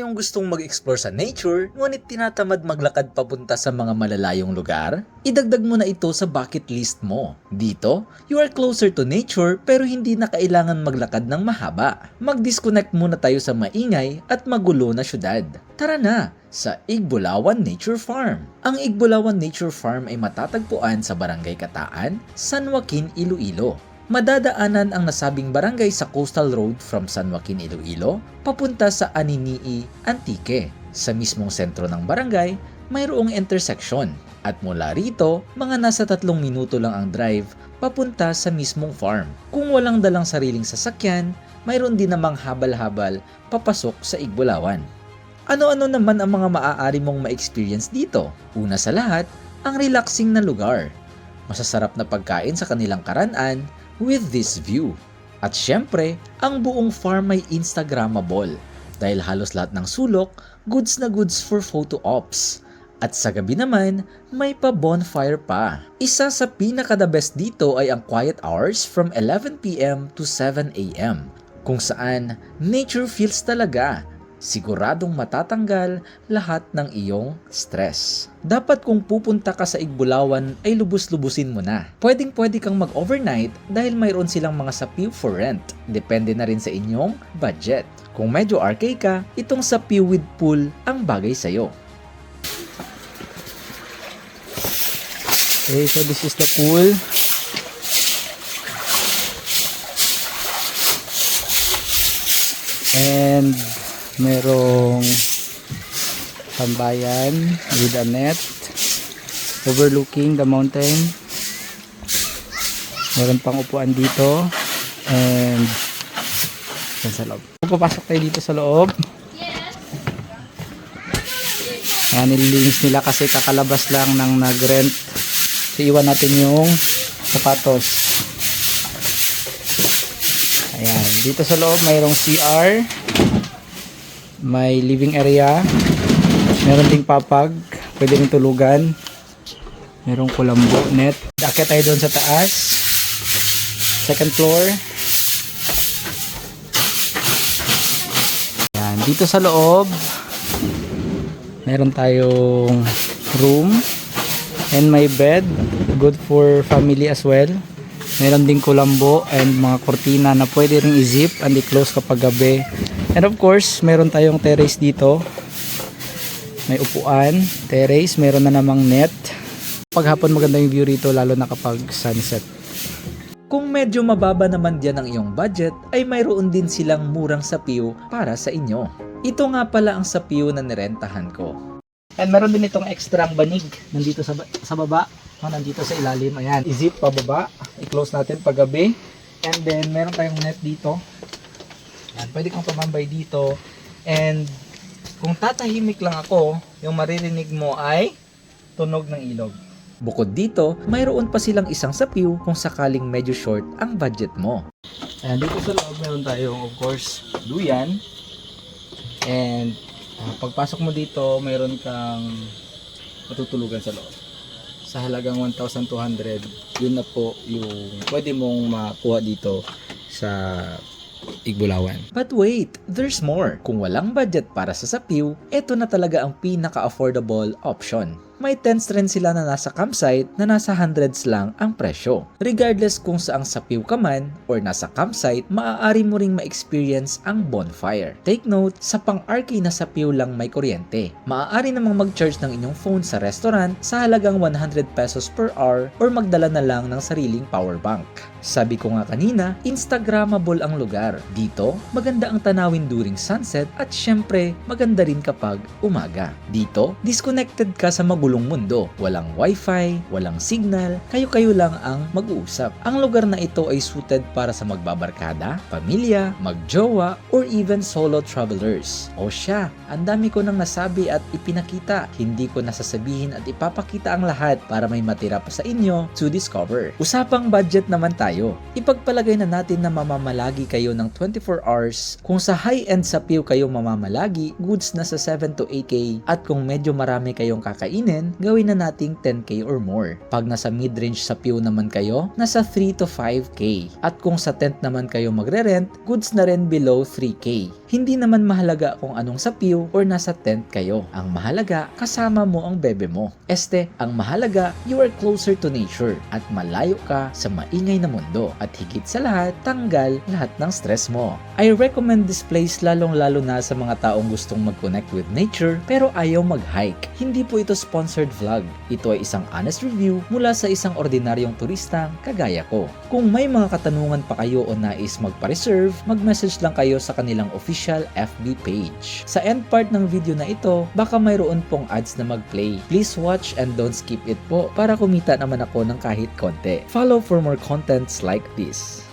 yung gustong mag-explore sa nature, ngunit tinatamad maglakad papunta sa mga malalayong lugar? Idagdag mo na ito sa bucket list mo. Dito, you are closer to nature pero hindi na kailangan maglakad ng mahaba. Mag-disconnect muna tayo sa maingay at magulo na syudad. Tara na sa Igbulawan Nature Farm. Ang Igbulawan Nature Farm ay matatagpuan sa Barangay Kataan, San Joaquin, Iloilo. Madadaanan ang nasabing barangay sa Coastal Road from San Joaquin, Iloilo, papunta sa Aninii, Antique. Sa mismong sentro ng barangay, mayroong intersection. At mula rito, mga nasa 3 minuto lang ang drive papunta sa mismong farm. Kung walang dalang sariling sasakyan, mayroon din namang habal-habal papasok sa Igbulawan. Ano-ano naman ang mga maaari mong ma-experience dito? Una sa lahat, ang relaxing na lugar. Masasarap na pagkain sa kanilang karan-an with this view. At syempre, ang buong farm ay Instagrammable dahil halos lahat ng sulok, goods na goods for photo ops. At sa gabi naman, may pa bonfire pa. Isa sa pinaka-the best dito ay ang quiet hours from 11 PM to 7 AM, kung saan nature feels talaga. Siguradong matatanggal lahat ng iyong stress. Dapat kung pupunta ka sa Igbulawan ay lubos-lubusin mo na. Pwedeng-pwede kang mag-overnight dahil mayroon silang mga sapiw for rent. Depende na rin sa inyong budget. Kung medyo RK ka, itong sapiw with pool ang bagay sa'yo. Okay, so this is the pool. And merong tambayan with a net overlooking the mountain. Meron pang upuan dito and yan sa loob. Papasok tayo dito sa loob. Yan, nililinis nila kasi kakalabas lang ng nag-rent. So iwan natin yung sapatos. Ayan, dito sa loob mayroong CR. May living area, meron ding papag, pwede rin tulugan, merong kulambo, net. Akit tayo doon sa taas, second floor. Yan, dito sa loob meron tayong room and may bed, good for family as well. Meron ding kulambo and mga kortina na pwede ring i-zip and i-close kapag gabi. And of course, meron tayong terrace dito. May upuan, terrace, meron na namang net. Paghapon maganda yung view rito lalo na kapag sunset. Kung medyo mababa naman diyan ang iyong budget, ay mayroon din silang murang sapiw para sa inyo. Ito nga pala ang sapiw na nirentahan ko. And meron din itong extra banig nandito sa baba. Nandito sa ilalim. Ayan, i-zip pababa. I-close natin pag gabi. And then meron tayong net dito. Ayan, pwede kang tumambay dito. And kung tatahimik lang ako, yung maririnig mo ay tunog ng ilog. Bukod dito, mayroon pa silang isang sapiw kung sakaling medyo short ang budget mo. Ayan, dito sa loob meron tayong of course duyan. And pagpasok mo dito, mayroon kang matutulugan sa loob. Sa halagang 1,200, yun na po yung pwede mong makuha dito sa Igbulawan. But wait, there's more. Kung walang budget para sa sapiw, ito na talaga ang pinaka-affordable option. May tents rin sila na nasa campsite na nasa hundreds lang ang presyo. Regardless kung saang sapiw ka man or nasa campsite, maaari mo ring ma-experience ang bonfire. Take note, sa pang-RK na sapiw lang may kuryente. Maaari namang mag-charge ng inyong phone sa restaurant sa halagang 100 pesos per hour or magdala na lang ng sariling power bank. Sabi ko nga kanina, Instagrammable ang lugar. Dito, maganda ang tanawin during sunset at syempre, maganda rin kapag umaga. Dito, disconnected ka sa magulong mundo. Walang wifi, walang signal, kayo-kayo lang ang mag-uusap. Ang lugar na ito ay suited para sa magbabarkada, pamilya, magjowa, or even solo travelers. O siya, ang dami ko nang nasabi at ipinakita. Hindi ko nasasabihin at ipapakita ang lahat para may matira pa sa inyo to discover. Usapang budget naman tayo. Ipagpalagay na natin na mamamalagi kayo ng 24 hours. Kung sa high-end sapiw kayo mamamalagi, goods na sa 7 to 8K at kung medyo marami kayong kakainin, natin, gawin na nating 10k or more. Pag nasa mid-range sa pew naman kayo, nasa 3 to 5k. At kung sa tent naman kayo magre-rent, goods na rin below 3k. Hindi naman mahalaga kung anong sa pew or nasa tent kayo. Ang mahalaga, kasama mo ang bebe mo. Ang mahalaga, you are closer to nature at malayo ka sa maingay na mundo. At higit sa lahat, tanggal lahat ng stress mo. I recommend this place lalong-lalo na sa mga taong gustong mag-connect with nature pero ayaw mag-hike. Hindi po ito sponsored vlog. Ito ay isang honest review mula sa isang ordinaryong turistang kagaya ko. Kung may mga katanungan pa kayo o nais magpa-reserve, mag-message lang kayo sa kanilang official FB page. Sa end part ng video na ito, baka mayroon pong ads na mag-play. Please watch and don't skip it po para kumita naman ako ng kahit konti. Follow for more contents like this.